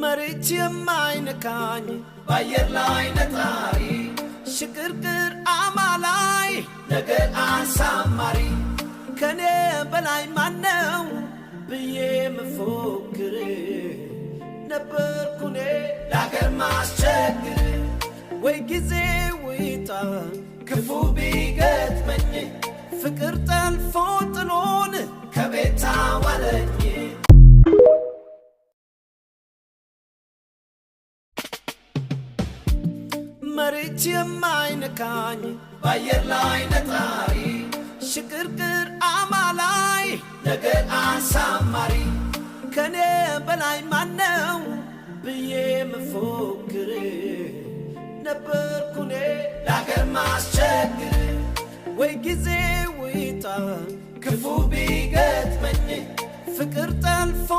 መሬት የማይነካኝ ባየር ላይ ነጣሪ ሽቅርቅር አማላይ ነገር አሳማሪ ከኔ በላይ ማነው ብዬ መፎክር ነበርኩኔ ለአገር ማስቸግር ወይ ጊዜ ወይጣ ክፉ ቢገጥመኝ ፍቅር ጠልፎ ጥሎን ከቤት አዋለኝ መሬት የማይነካኝ ባየር ላይ ነጣሪ ሽቅርቅር አማላይ ነገር አሳማሪ ከኔ በላይ ማነው ብዬ መፎክር ነበርኩኔ ለአገር ማስቸግር ወይ ጊዜ ወይጣ ክፉ ቢገጥመኝ ፍቅር ጠልፎ